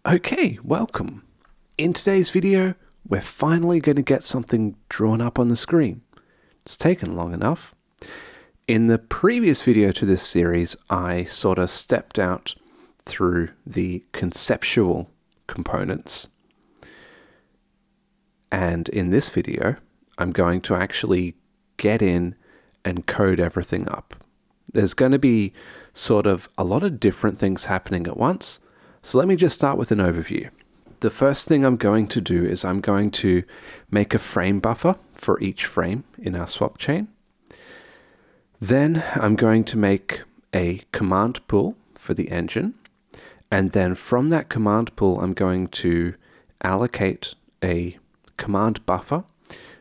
Okay, welcome. In today's video, we're finally going to get something drawn up on the screen. It's taken long enough. In the previous video to this series, I sort of stepped out through the conceptual components. And in this video, I'm going to actually get in and code everything up. There's going to be sort of a lot of different things happening at once. So let me just start with an overview. The first thing I'm going to do is I'm going to make a frame buffer for each frame in our swap chain. Then I'm going to make a command pool for the engine. And then from that command pool, I'm going to allocate a command buffer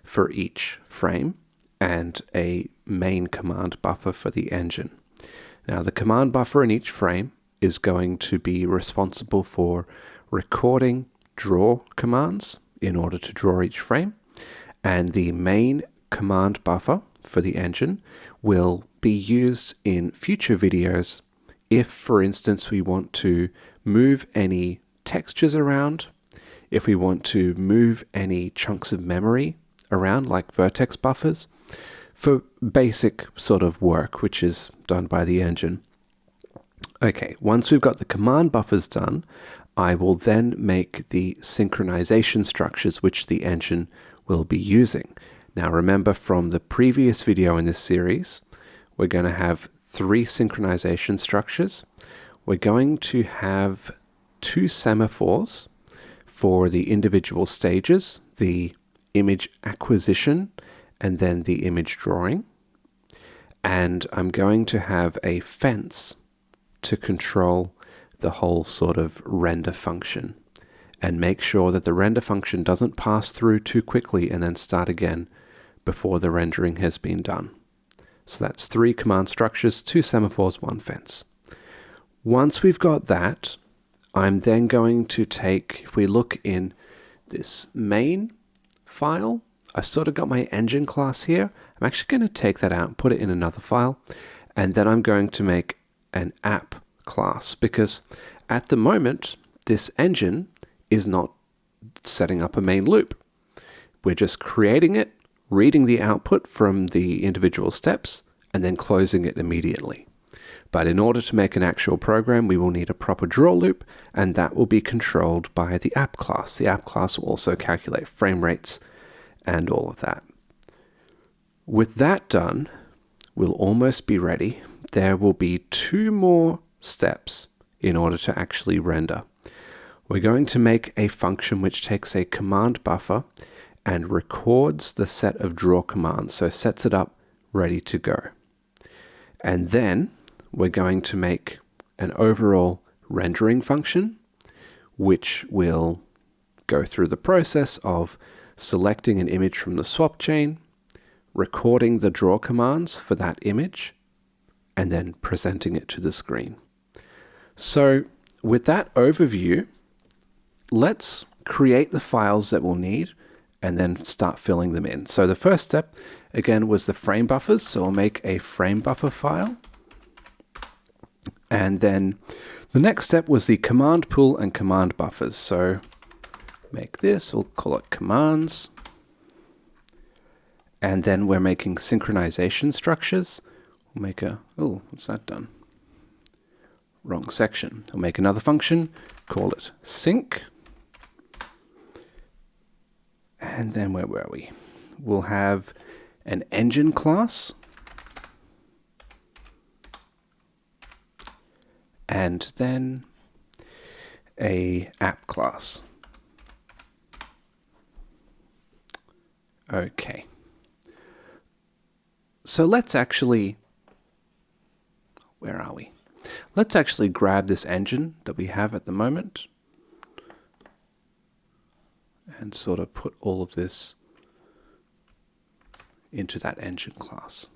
for each frame and a main command buffer for the engine. Now the command buffer in each frame is going to be responsible for recording draw commands in order to draw each frame, and the main command buffer for the engine will be used in future videos if, for instance, we want to move any textures around, if we want to move any chunks of memory around like vertex buffers, for basic sort of work which is done by the engine. Okay, once we've got the command buffers done, I will then make the synchronization structures which the engine will be using. Now remember from the previous video in this series, we're going to have 3 synchronization structures. We're going to have 2 semaphores for the individual stages, the image acquisition and then the image drawing. And I'm going to have a fence to control the whole sort of render function and make sure that the render function doesn't pass through too quickly and then start again before the rendering has been done. So that's 3 command structures, 2 semaphores, 1 fence. Once we've got that, I'm then going to take, if we look in this main file, I've sort of got my engine class here. I'm actually going to take that out and put it in another file, and then I'm going to make an app class, because at the moment this engine is not setting up a main loop. We're just creating it, reading the output from the individual steps, and then closing it immediately. But in order to make an actual program, we will need a proper draw loop, and that will be controlled by the app class. The app class will also calculate frame rates and all of that. With that done, we'll almost be ready. There will be 2 more steps in order to actually render. We're going to make a function which takes a command buffer and records the set of draw commands, so sets it up ready to go. And then we're going to make an overall rendering function which will go through the process of selecting an image from the swap chain, recording the draw commands for that image, and then presenting it to the screen. So with that overview, let's create the files that we'll need and then start filling them in. So the first step, again, was the frame buffers. So we'll make a frame buffer file. And then the next step was the command pool and command buffers. So make this, we'll call it commands. And then we're making synchronization structures. We'll make a, oh, what's that done? Wrong section. We'll make another function, call it sync. And then where were we? We'll have an engine class. And then a app class. Okay. So let's actually, where are we? Let's actually grab this engine that we have at the moment and sort of put all of this into that engine class.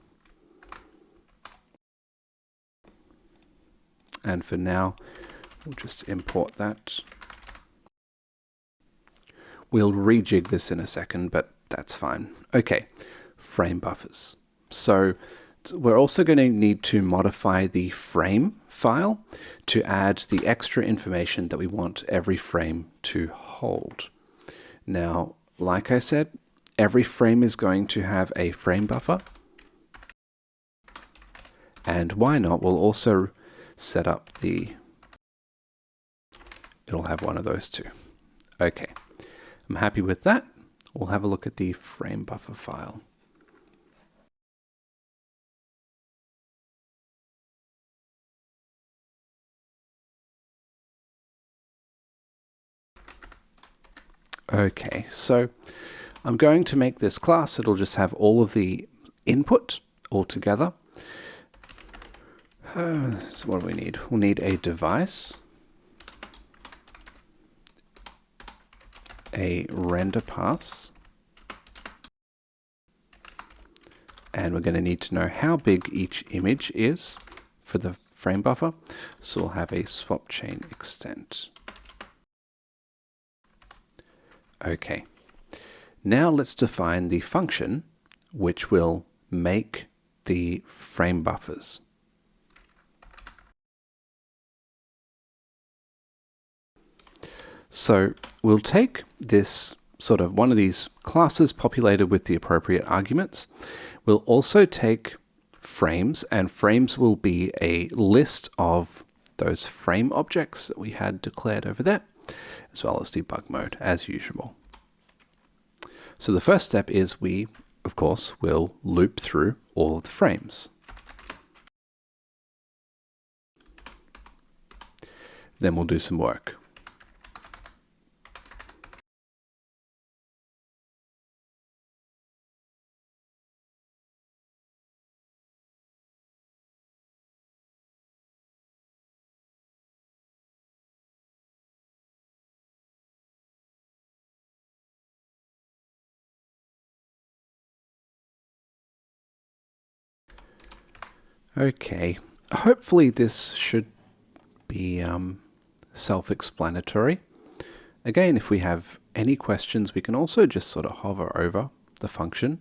And for now, we'll just import that. We'll rejig this in a second, but that's fine. Okay, frame buffers. So we're also going to need to modify the frame file to add the extra information that we want every frame to hold. Now, like I said, every frame is going to have a frame buffer. And why not, we'll also set up it'll have one of those too. Okay, I'm happy with that. We'll have a look at the frame buffer file. Okay, so I'm going to make this class. It'll just have all of the input all together. So what do we need? We'll need a device, a render pass, and we're going to need to know how big each image is for the frame buffer. So we'll have a swap chain extent. Okay, now let's define the function which will make the frame buffers. So we'll take this sort of one of these classes populated with the appropriate arguments. We'll also take frames, and frames will be a list of those frame objects that we had declared over there, as well as debug mode as usual. So the first step is we, of course, will loop through all of the frames. Then we'll do some work. Okay, hopefully this should be self-explanatory. Again, if we have any questions, we can also just sort of hover over the function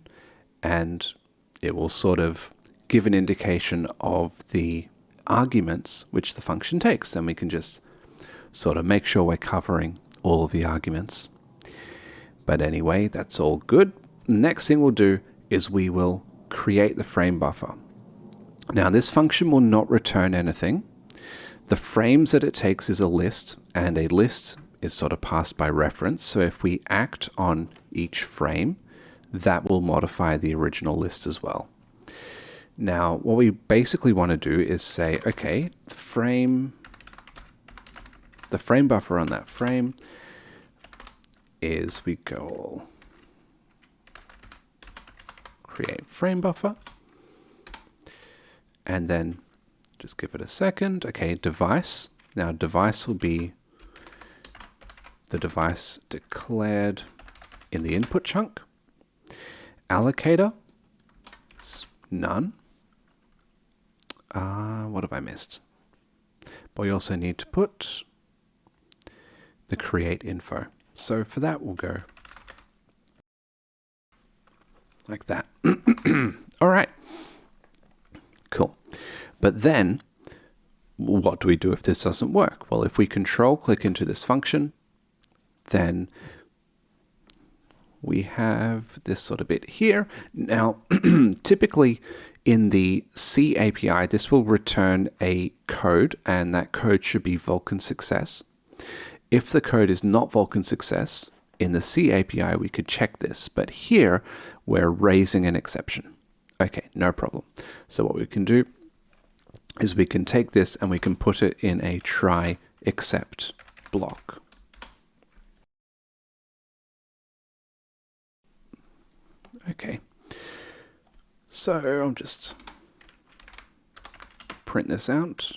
and it will sort of give an indication of the arguments which the function takes. And we can just sort of make sure we're covering all of the arguments. But anyway, that's all good. Next thing we'll do is we will create the frame buffer. Now this function will not return anything. The frames that it takes is a list, and a list is sort of passed by reference. So if we act on each frame, that will modify the original list as well. Now what we basically want to do is say, okay, the frame buffer on that frame is we go create frame buffer. And then just give it a second. Okay, device. Now device will be the device declared in the input chunk. Allocator, none. What have I missed? But we also need to put the create info. So for that, we'll go like that. All right. Cool. But then, what do we do if this doesn't work? Well, if we control click into this function, then we have this sort of bit here. Now, typically in the C API, this will return a code, and that code should be Vulkan success. If the code is not Vulkan success, in the C API, we could check this, but here we're raising an exception. Okay, no problem. So what we can do is we can take this and we can put it in a try except block. Okay, so I'll just print this out.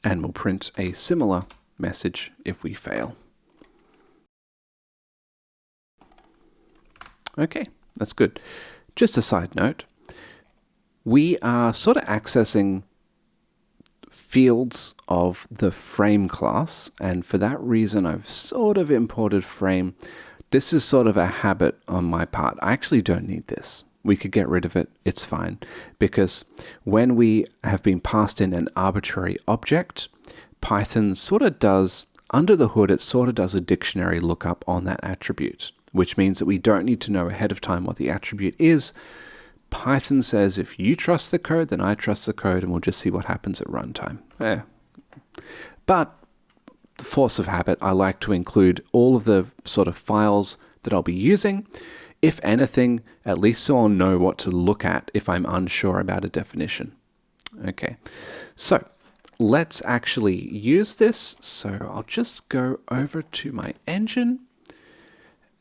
And we'll print a similar message if we fail. Okay, that's good. Just a side note, we are sort of accessing fields of the frame class, and for that reason I've sort of imported frame This is sort of a habit on my part. I actually don't need this. We could get rid of it. It's fine. Because when we have been passed in an arbitrary object, Python sort of does, under the hood, it sort of does a dictionary lookup on that attribute, which means that we don't need to know ahead of time what the attribute is. Python says, if you trust the code, then I trust the code, and we'll just see what happens at runtime. But the force of habit, I like to include all of the sort of files that I'll be using. If anything, at least so I'll know what to look at if I'm unsure about a definition. Okay, so let's actually use this. So I'll just go over to my engine,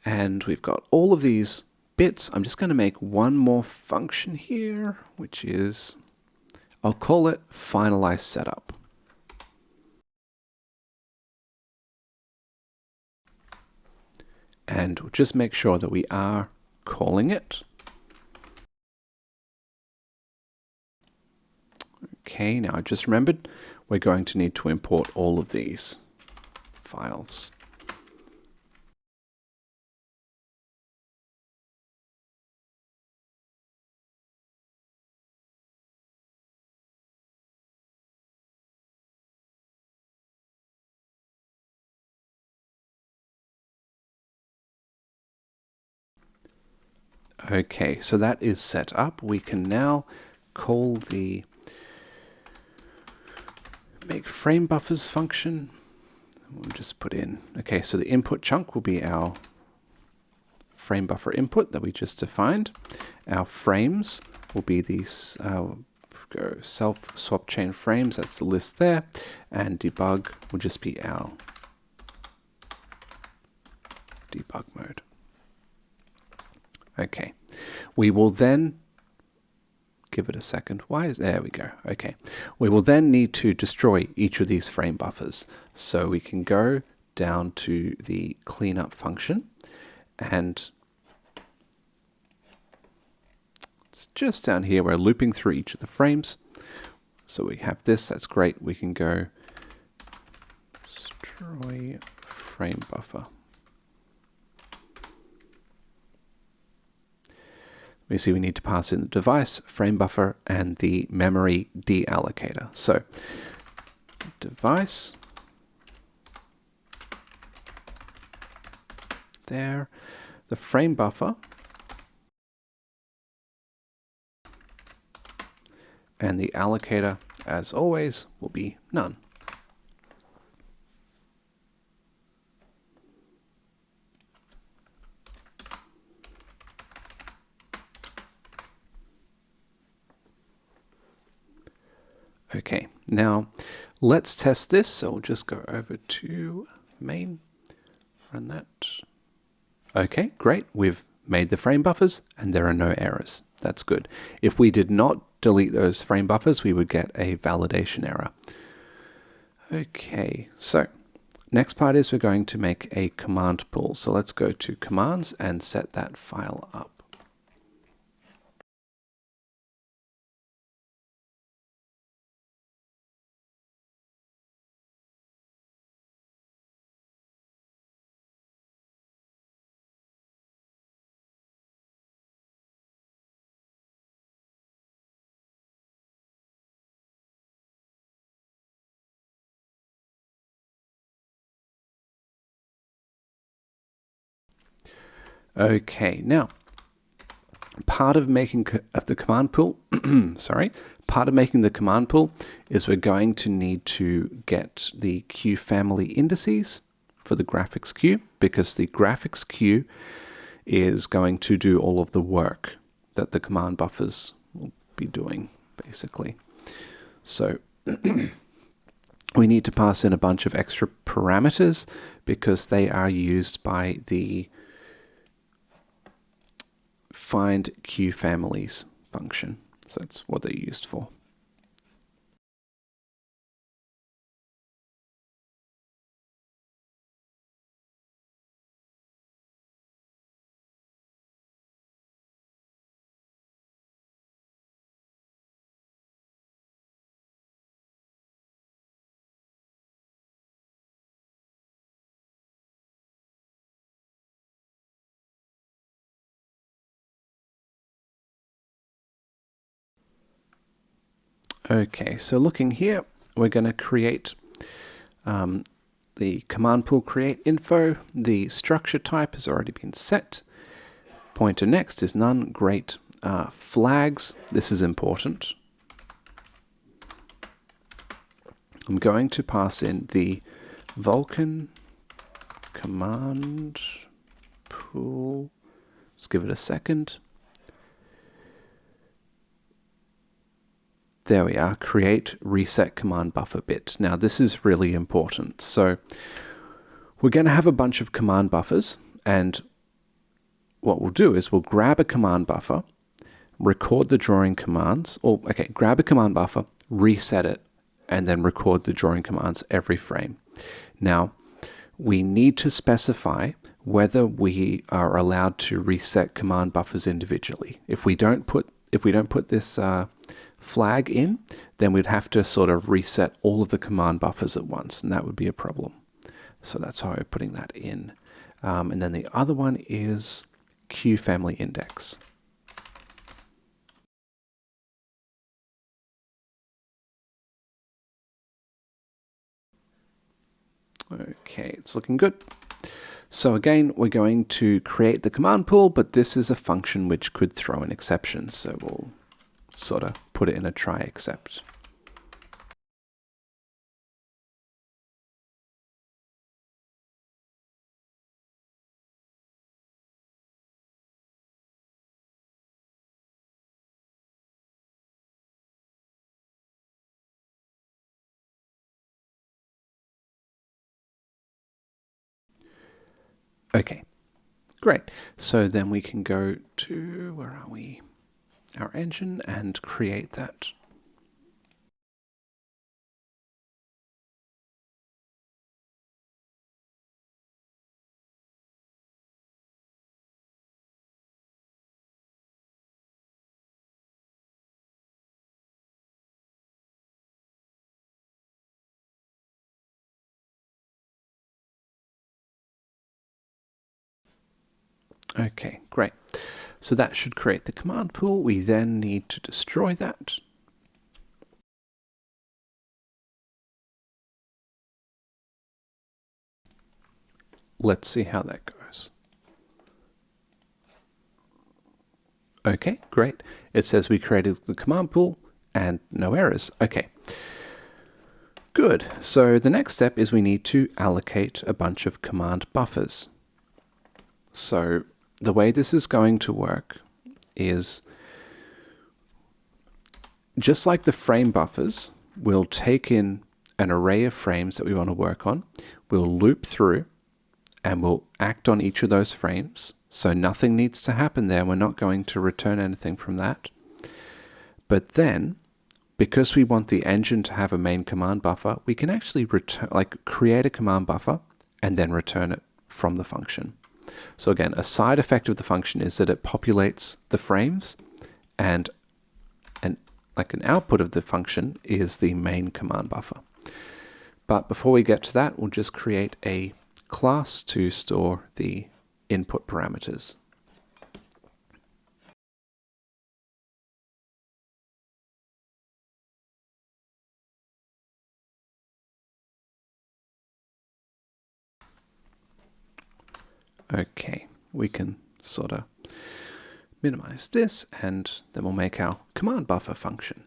and we've got all of these bits. I'm just going to make one more function here, which is, I'll call it finalize setup. And we'll just make sure that we are calling it. Okay, now I just remembered we're going to need to import all of these files. Okay, so that is set up. We can now call the make frame buffers function. We'll just put in, okay, so the input chunk will be our frame buffer input that we just defined. Our frames will be these go self swap chain frames, that's the list there, and debug will just be our debug mode. Okay, we will then give it a second. There we go. Okay, we will then need to destroy each of these frame buffers. So we can go down to the cleanup function, and it's just down here. We're looping through each of the frames. So we have this. That's great. We can go destroy frame buffer. We see we need to pass in the device, frame buffer, and the memory deallocator. So device, there, the frame buffer, and the allocator, as always, will be none. Okay, now let's test this. So we'll just go over to main, run that. Okay, great. We've made the frame buffers and there are no errors. That's good. If we did not delete those frame buffers, we would get a validation error. Okay, so next part is we're going to make a command pool. So let's go to commands and set that file up. Okay, now part of making the command pool, part of making the command pool is we're going to need to get the queue family indices for the graphics queue, because the graphics queue is going to do all of the work that the command buffers will be doing, basically. So we need to pass in a bunch of extra parameters because they are used by the find queue families function. So that's what they're used for. Okay, so looking here, we're going to create the command pool create info. The structure type has already been set. Pointer next is none. Great. Flags, this is important. I'm going to pass in the Vulkan command pool. Let's give it a second. There we are, create reset command buffer bit. Now this is really important. So we're going to have a bunch of command buffers, and what we'll do is we'll grab a command buffer, record the drawing commands, or okay, grab a command buffer, reset it, and then record the drawing commands every frame. Now, we need to specify whether we are allowed to reset command buffers individually. If we don't put this flag in, then we'd have to sort of reset all of the command buffers at once, and that would be a problem. So that's how we're putting that in. And then the other one is Q family index. Okay, it's looking good. So again, we're going to create the command pool, but this is a function which could throw an exception. So we'll sort of put it in a try except. Okay, great. So then we can go to, where are we? Our engine and create that. Okay, great. So that should create the command pool. We then need to destroy that. Let's see how that goes. Okay, great. It says we created the command pool and no errors. Okay. Good. So the next step is we need to allocate a bunch of command buffers. So the way this is going to work is just like the frame buffers, we'll take in an array of frames that we want to work on. We'll loop through and we'll act on each of those frames. So nothing needs to happen there. We're not going to return anything from that. But then, because we want the engine to have a main command buffer, we can actually create a command buffer and then return it from the function. So again, a side effect of the function is that it populates the frames, and an output of the function is the main command buffer. But before we get to that, we'll just create a class to store the input parameters. Okay, we can sort of minimize this, and then we'll make our command buffer function.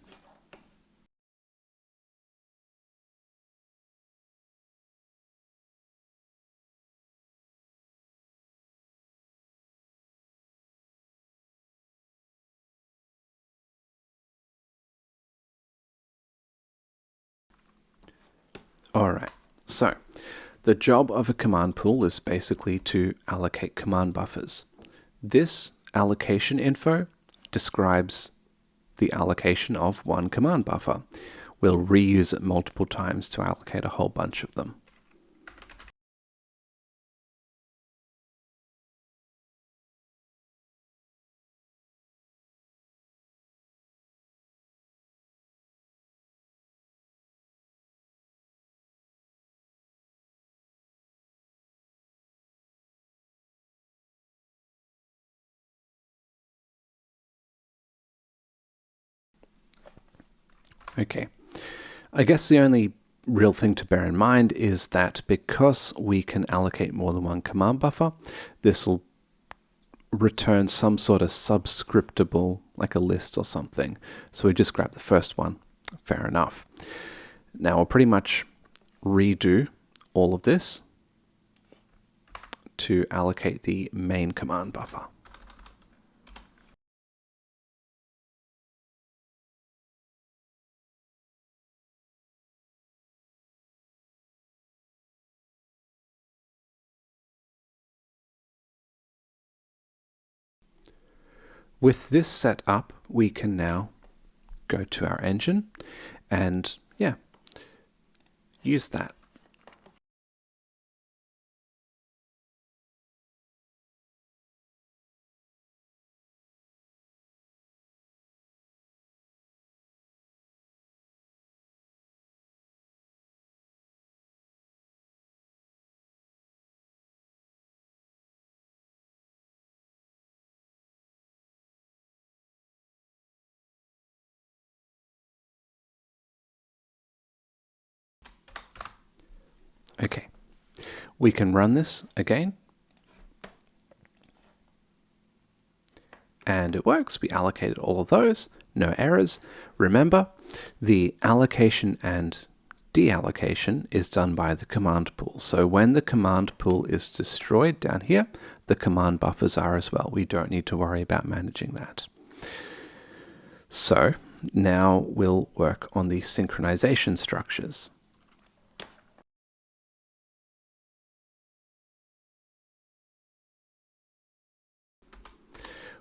All right, so the job of a command pool is basically to allocate command buffers. This allocation info describes the allocation of one command buffer. We'll reuse it multiple times to allocate a whole bunch of them. Okay, I guess the only real thing to bear in mind is that because we can allocate more than one command buffer, this will return some sort of subscriptable, like a list or something. So we just grab the first one. Fair enough. Now we'll pretty much redo all of this to allocate the main command buffer. With this set up, we can now go to our engine and, yeah, use that. Okay, we can run this again. And it works. We allocated all of those, no errors. Remember, the allocation and deallocation is done by the command pool. So when the command pool is destroyed down here, the command buffers are as well. We don't need to worry about managing that. So now we'll work on the synchronization structures.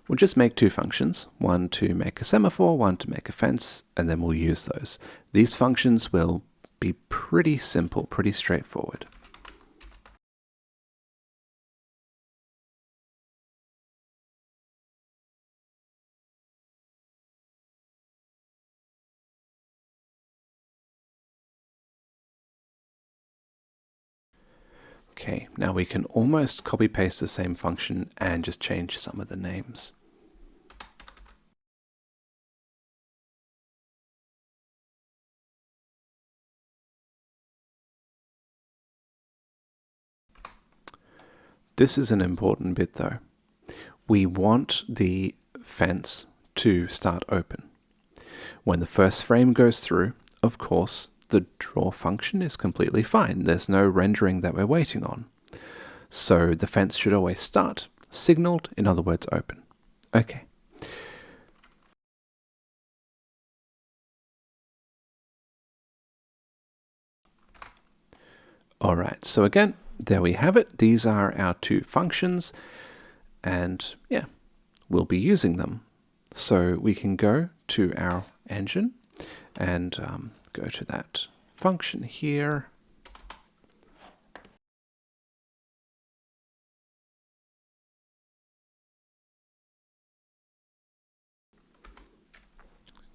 We'll just make two functions, one to make a semaphore, one to make a fence, and then we'll use those. These functions will be pretty simple, pretty straightforward. Okay, now we can almost copy paste the same function and just change some of the names. This is an important bit though. We want the fence to start open. When the first frame goes through, of course, the draw function is completely fine. There's no rendering that we're waiting on. So the fence should always start signaled, in other words, open. Okay. All right, so again, there we have it. These are our two functions, and yeah, we'll be using them. So we can go to our engine and go to that function here.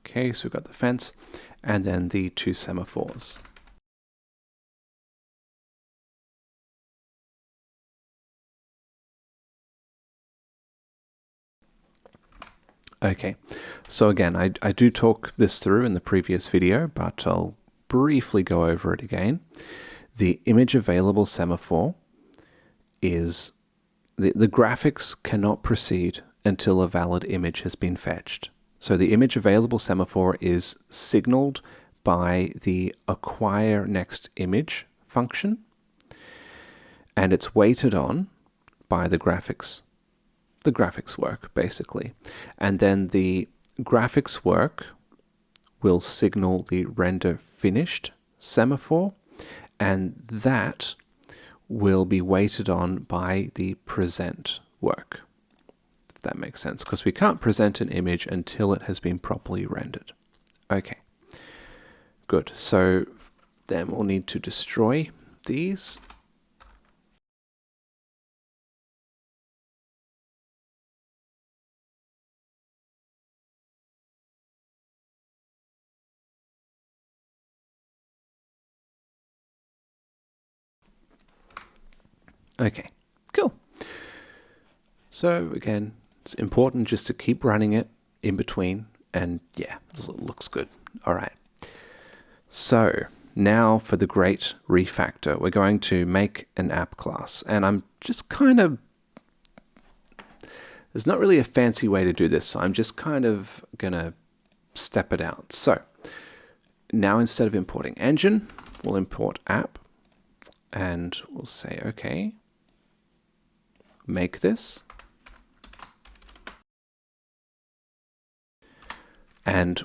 Okay, so we've got the fence and then the two semaphores. Okay, so again, I do talk this through in the previous video, but I'll briefly go over it again. The image available semaphore is, the graphics cannot proceed until a valid image has been fetched. So the image available semaphore is signaled by the acquire next image function, and it's waited on by the graphics work, basically. And then the graphics work will signal the render finished semaphore, and that will be waited on by the present work, if that makes sense, because we can't present an image until it has been properly rendered. Okay, good. So then we'll need to destroy these. Okay, cool. So again, it's important just to keep running it in between, and yeah, it looks good. All right. So now for the great refactor, we're going to make an app class, and I'm just kind of, there's not really a fancy way to do this, so I'm just kind of gonna step it out. So now instead of importing engine, we'll import app, and we'll say, okay, make this. And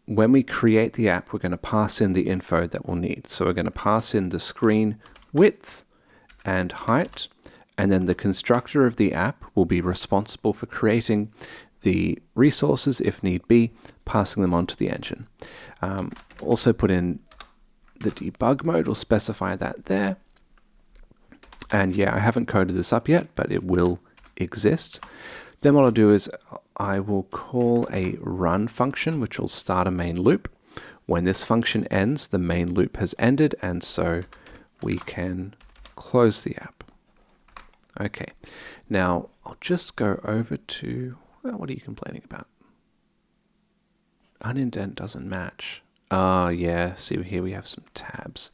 when we create the app, we're going to pass in the info that we'll need. So we're going to pass in the screen width and height, and then the constructor of the app will be responsible for creating the resources, if need be, passing them on to the engine. Also put in the debug mode, we'll specify that there. And yeah, I haven't coded this up yet, but it will exist. Then what I'll do is I will call a run function, which will start a main loop. When this function ends, the main loop has ended, and so we can close the app. Okay, now I'll just go over to, well, what are you complaining about? Unindent doesn't match. Yeah, see here we have some tabs.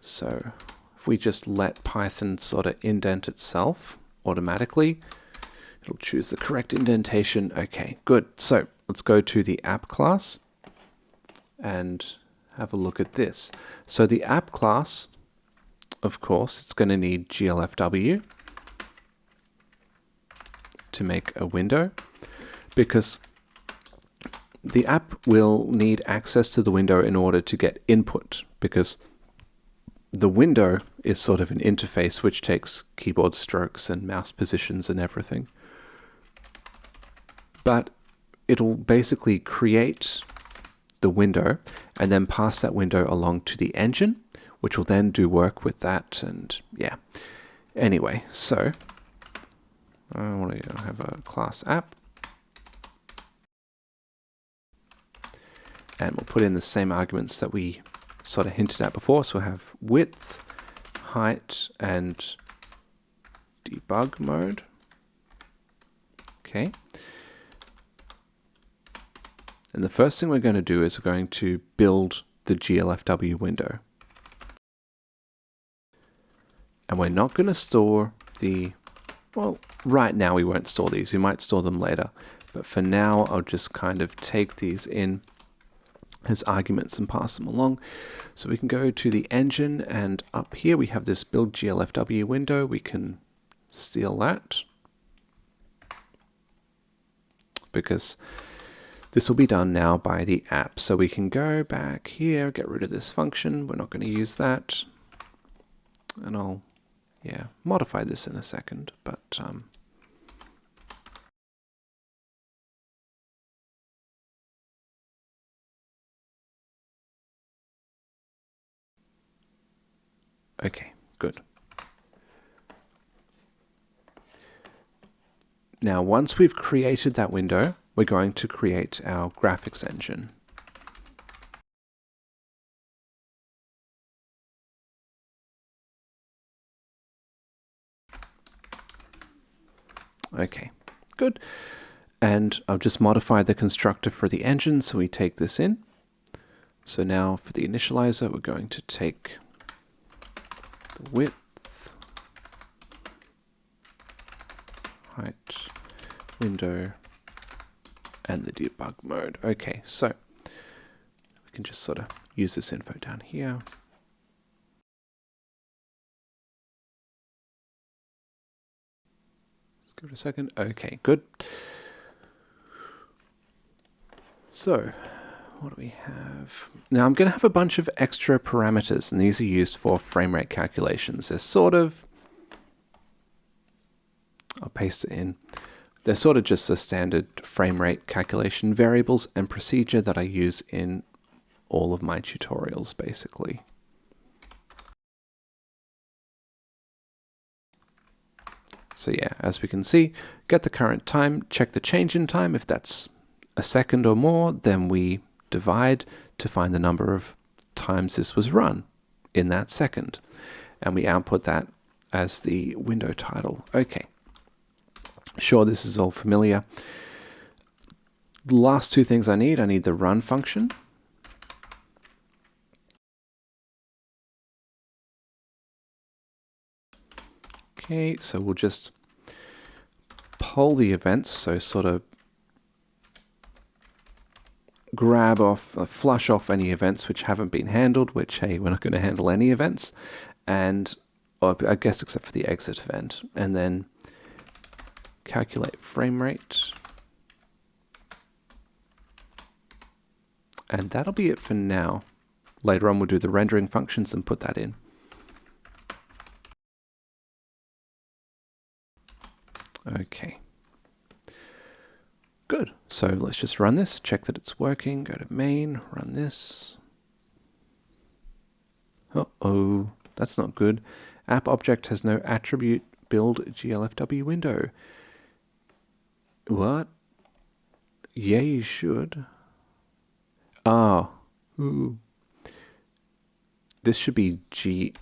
So if we just let Python sort of indent itself automatically, it'll choose the correct indentation. Okay, good. So let's go to the app class and have a look at this. So the app class, of course, it's going to need Glfw to make a window, because the app will need access to the window in order to get input, because the window is sort of an interface which takes keyboard strokes and mouse positions and everything. But it'll basically create the window and then pass that window along to the engine, which will then do work with that. And yeah, anyway, so I want to have a class app, and we'll put in the same arguments that we sort of hinted at before. So we'll have width, height, and debug mode. Okay. And the first thing we're going to do is we're going to build the Glfw window. And we're not going to store the, well, right now we won't store these. We might store them later. But for now, I'll just kind of take these in as arguments and pass them along. So we can go to the engine, and up here we have this build Glfw window. We can steal that, because this will be done now by the app. So we can go back here, get rid of this function. We're not going to use that. And I'll, yeah, modify this in a second. But okay, good. Now, once we've created that window, we're going to create our graphics engine. Okay, good. And I'll just modify the constructor for the engine, so we take this in. So now for the initializer, we're going to take the width, height, window, and the debug mode. Okay, so we can just sort of use this info down here. Let's give it a second. Okay, good. So what do we have? Now I'm going to have a bunch of extra parameters, and these are used for frame rate calculations. They're sort of, I'll paste it in. They're sort of just the standard frame rate calculation variables and procedure that I use in all of my tutorials, basically. So yeah, as we can see, get the current time, check the change in time. If that's a second or more, then we divide to find the number of times this was run in that second. And we output that as the window title. Okay. Sure, this is all familiar. The last two things I need the run function, Okay, so we'll just poll the events, so sort of grab off, flush off any events which haven't been handled, which, hey, we're not going to handle any events, and I guess except for the exit event, and then calculate frame rate. And that'll be it for now. Later on, we'll do the rendering functions and put that in. Okay. Good. So let's just run this, check that it's working, go to main, run this. Uh-oh, that's not good. App object has no attribute build Glfw window. What? Yeah, you should. Ah, ooh. This should be Glfw,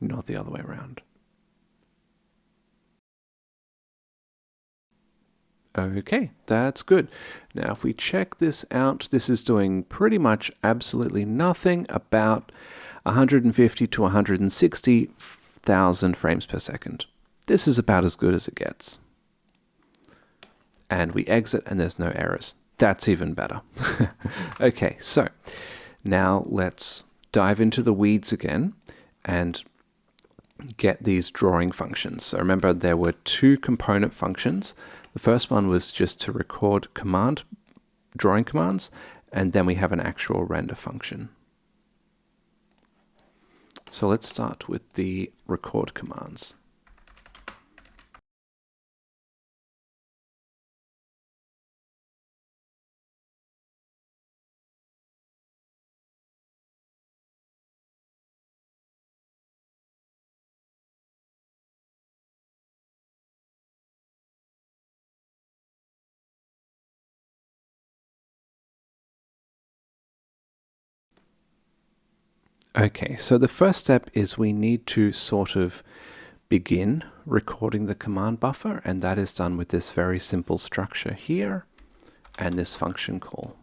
not the other way around. Okay, that's good. Now, if we check this out, this is doing pretty much absolutely nothing, about 150 to 160,000 frames per second. This is about as good as it gets. And we exit and there's no errors. That's even better. Okay, so now let's dive into the weeds again and get these drawing functions. So remember, there were two component functions. The first one was just to record drawing commands, and then we have an actual render function. So let's start with the record commands. Okay, so the first step is we need to sort of begin recording the command buffer, and that is done with this very simple structure here and this function call.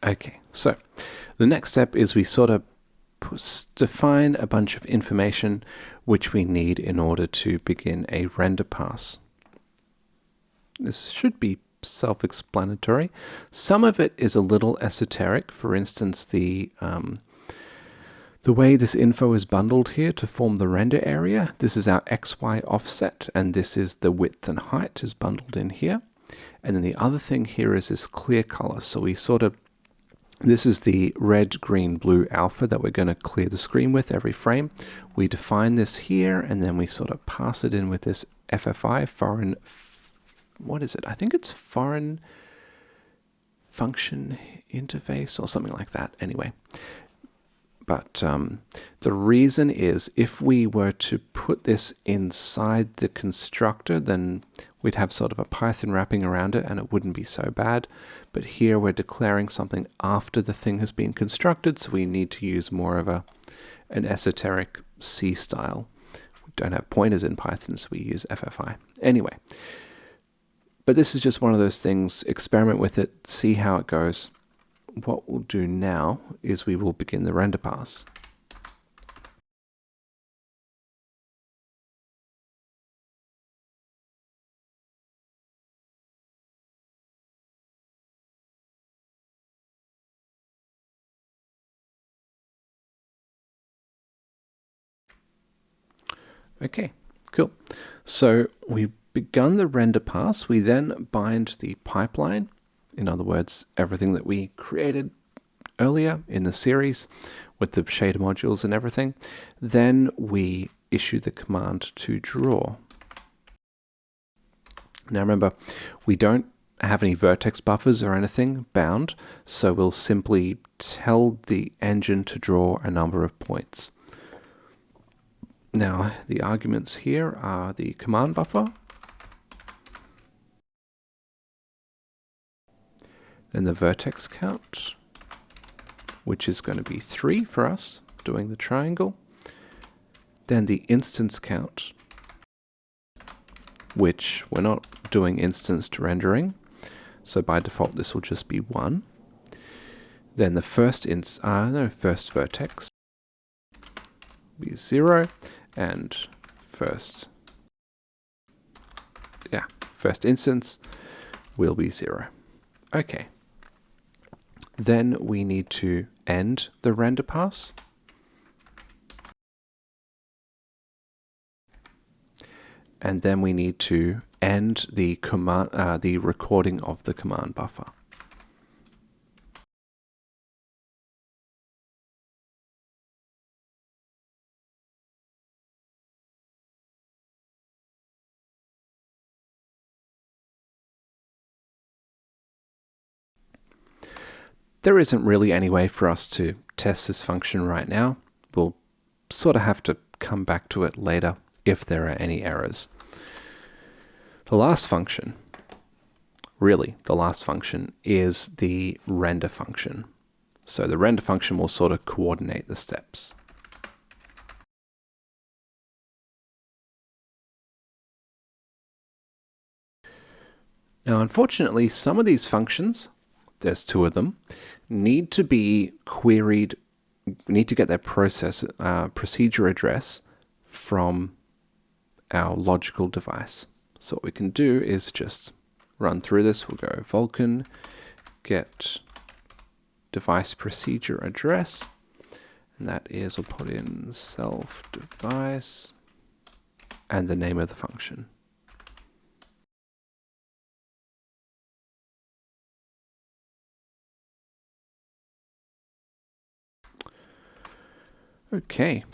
Okay, so the next step is we sort of define a bunch of information which we need in order to begin a render pass. This should be self-explanatory. Some of it is a little esoteric. For instance, the way this info is bundled here to form the render area. This is our XY offset, and this is the width and height is bundled in here. And then the other thing here is this clear color. So we sort of, this is the red, green, blue alpha that we're going to clear the screen with every frame. We define this here, and then we sort of pass it in with this FFI, foreign, what is it? I think it's foreign function interface or something like that. Anyway. But the reason is, if we were to put this inside the constructor, then we'd have sort of a Python wrapping around it and it wouldn't be so bad. But here we're declaring something after the thing has been constructed, so we need to use more of an esoteric C style. We don't have pointers in Python, so we use FFI. Anyway, but this is just one of those things. Experiment with it, see how it goes. What we'll do now is we will begin the render pass. Okay, cool. So we've begun the render pass. We then bind the pipeline. In other words, everything that we created earlier in the series with the shader modules and everything. Then we issue the command to draw. Now remember, we don't have any vertex buffers or anything bound, so we'll simply tell the engine to draw a number of points. Now the arguments here are the command buffer, and the vertex count, which is going to be 3 for us doing the triangle, then the instance count, which we're not doing instanced rendering, so by default this will just be 1. Then the first vertex will be 0, and first instance will be 0. Okay. Then we need to end the render pass. And then we need to end the the recording of the command buffer. There isn't really any way for us to test this function right now. We'll sort of have to come back to it later if there are any errors. The last function, is the render function. So the render function will sort of coordinate the steps. Now, unfortunately, some of these functions, there's 2 of them, need to be queried, need to get their procedure address from our logical device. So what we can do is just run through this. We'll go Vulkan get device procedure address, and that is, we'll put in self device and the name of the function. Okay,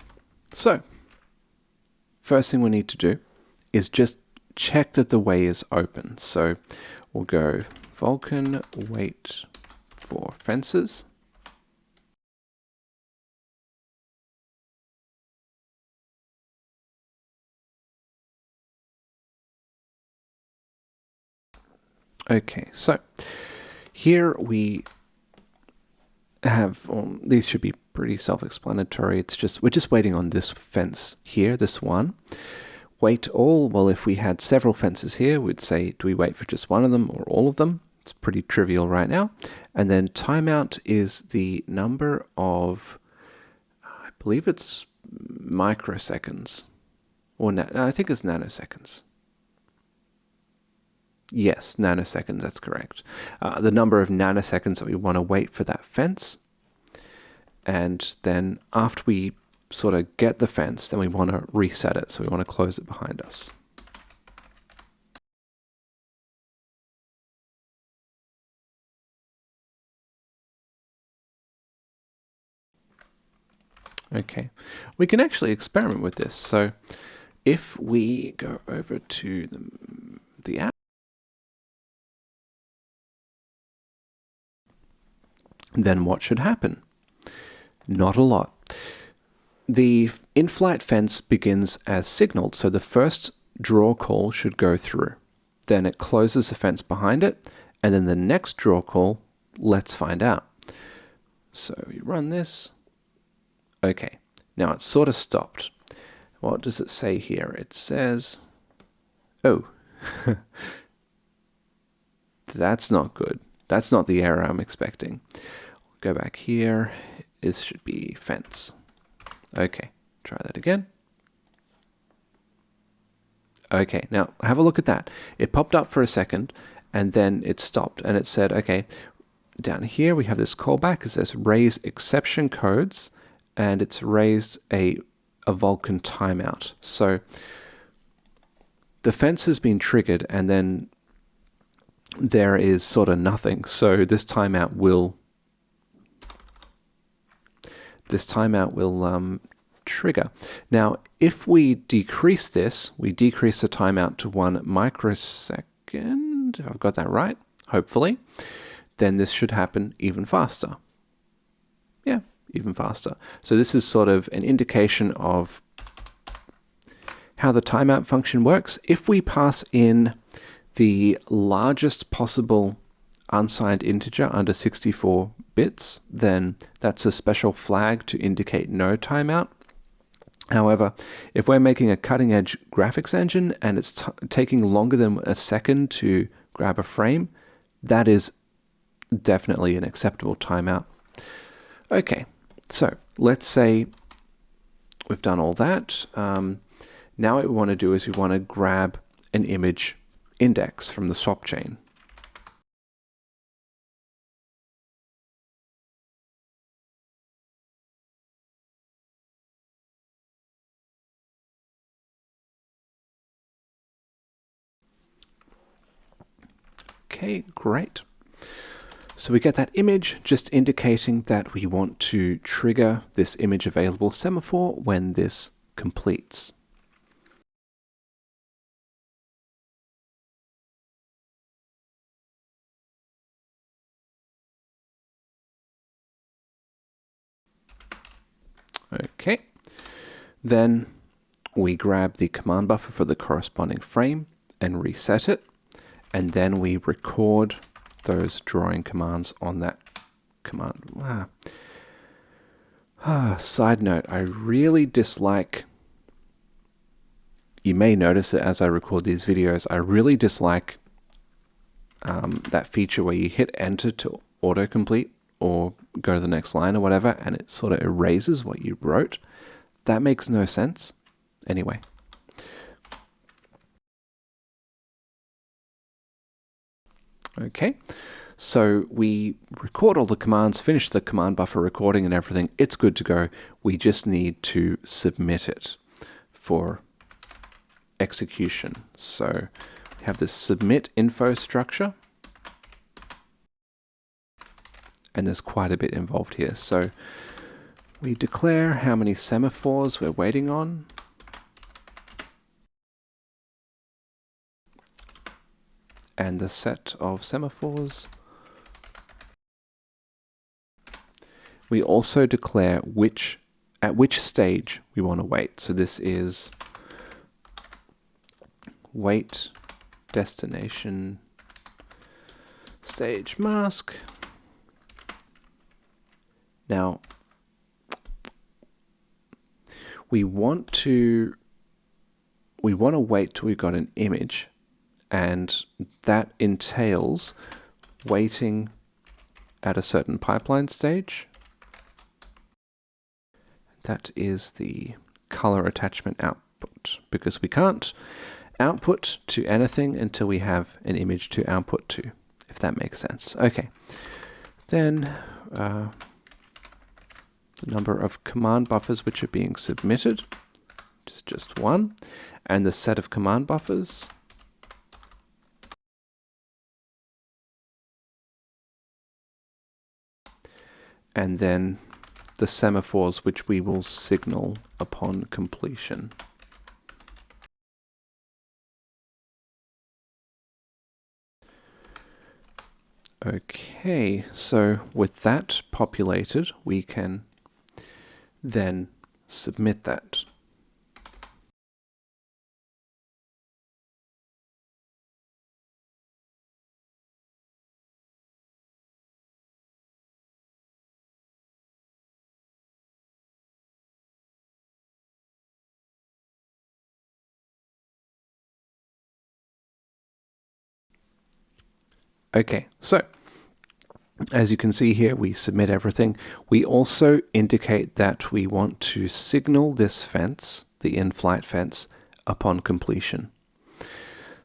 so first thing we need to do is just check that the way is open. So we'll go Vulkan wait for fences. Okay, so here we have, these should be pretty self-explanatory. We're just waiting on this fence here, this one. Wait all, well, if we had several fences here, we'd say, do we wait for just one of them or all of them? It's pretty trivial right now. And then timeout is the number of, I believe it's microseconds, or no, I think it's nanoseconds. Yes, nanoseconds, that's correct. The number of nanoseconds that we want to wait for that fence. And then after we sort of get the fence, then we want to reset it. So we want to close it behind us. Okay, we can actually experiment with this. So if we go over to the app, then what should happen? Not a lot. The in-flight fence begins as signaled, so the first draw call should go through. Then it closes the fence behind it, and then the next draw call, let's find out. So we run this. Okay, now it's sort of stopped. What does it say here? It says, oh, that's not good. That's not the error I'm expecting. Go back here. This should be fence. Okay, try that again. Okay, now have a look at that. It popped up for a second, and then it stopped, and it said, okay, down here we have this callback. It says raise exception codes, and it's raised a Vulkan timeout. So the fence has been triggered, and then there is sort of nothing. So this timeout will this timeout will trigger. Now, if we decrease this, we decrease the timeout to 1 microsecond, if I've got that right, hopefully, then this should happen even faster. Yeah, even faster. So this is sort of an indication of how the timeout function works. If we pass in the largest possible unsigned integer under 64 bits, then that's a special flag to indicate no timeout. However, if we're making a cutting-edge graphics engine and it's taking longer than a second to grab a frame, that is definitely an acceptable timeout. Okay, so let's say we've done all that. Now what we want to do is we want to grab an image index from the swap chain. Okay, great. So we get that image just indicating that we want to trigger this image available semaphore when this completes. Okay, then we grab the command buffer for the corresponding frame and reset it, and then we record those drawing commands on that command. Side note, I really dislike, you may notice it as I record these videos, I really dislike that feature where you hit enter to autocomplete or go to the next line or whatever, and it sort of erases what you wrote. That makes no sense. Anyway. Okay, so we record all the commands, finish the command buffer recording and everything. It's good to go. We just need to submit it for execution. So we have this submit info structure, and there's quite a bit involved here. So we declare how many semaphores we're waiting on. And the set of semaphores. We also declare at which stage we want to wait. So this is wait destination stage mask. Now we want to wait till we've got an image, and that entails waiting at a certain pipeline stage. That is the color attachment output, because we can't output to anything until we have an image to output to, if that makes sense. Okay, then the number of command buffers which are being submitted is just 1, and the set of command buffers. And then the semaphores which we will signal upon completion. Okay, so with that populated, we can then submit that. Okay, so as you can see here, we submit everything. We also indicate that we want to signal this fence, the in-flight fence, upon completion.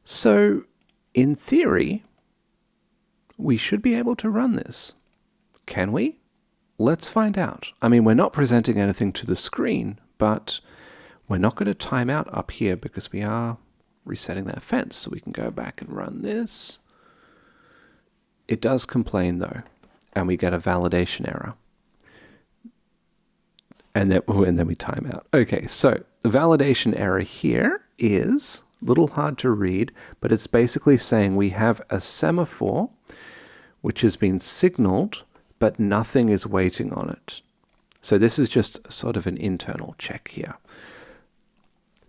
So in theory, we should be able to run this. Can we? Let's find out. I mean, we're not presenting anything to the screen, but we're not going to time out up here because we are resetting that fence. So we can go back and run this. It does complain though, and we get a validation error. And then we time out. Okay, so the validation error here is a little hard to read, but it's basically saying we have a semaphore which has been signaled, but nothing is waiting on it. So this is just sort of an internal check here.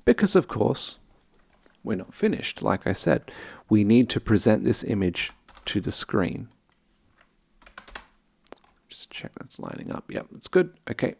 Because of course, we're not finished. Like I said, we need to present this image to the screen. Just check that's lining up. Yep, that's good. Okay.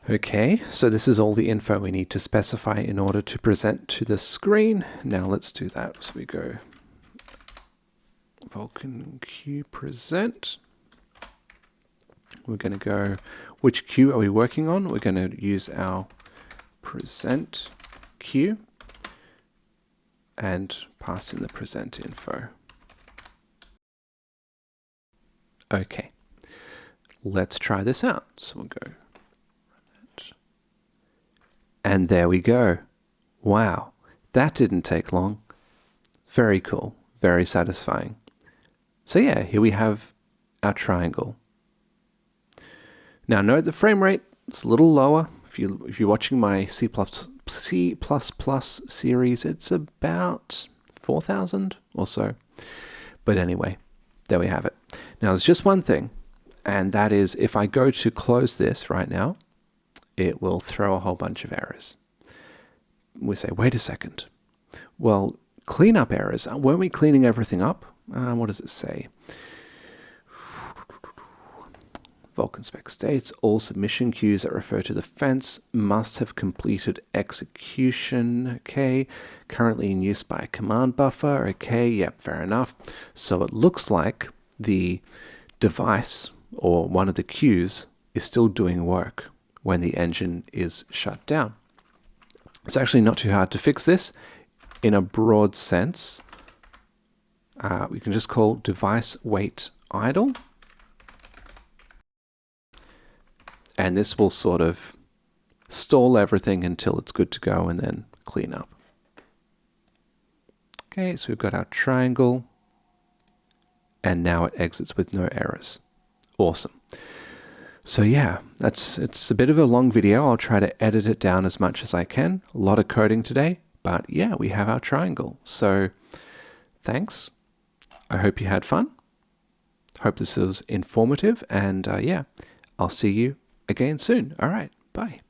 Okay, so this is all the info we need to specify in order to present to the screen. Now let's do that. So we go Vulkan Q present. We're going to go, which queue are we working on? We're going to use our present queue and pass in the present info. Okay, let's try this out. So we'll go. And there we go. Wow, that didn't take long. Very cool, very satisfying. So yeah, here we have our triangle. Now note the frame rate, it's a little lower. If you're watching my C++ series, it's about 4,000 or so. But anyway, there we have it. Now there's just one thing, and that is if I go to close this right now, it will throw a whole bunch of errors. We say, wait a second. Well, cleanup errors. Weren't we cleaning everything up? What does it say? Vulkan spec states all submission queues that refer to the fence must have completed execution. Okay. Currently in use by a command buffer. Okay. Yep. Fair enough. So it looks like the device or one of the queues is still doing work when the engine is shut down. It's actually not too hard to fix this. In a broad sense, we can just call device wait idle. And this will sort of stall everything until it's good to go and then clean up. Okay, so we've got our triangle. And now it exits with no errors. Awesome. So yeah, it's a bit of a long video. I'll try to edit it down as much as I can. A lot of coding today, but yeah, we have our triangle. So thanks. I hope you had fun. Hope this was informative, and yeah, I'll see you again soon. All right, bye.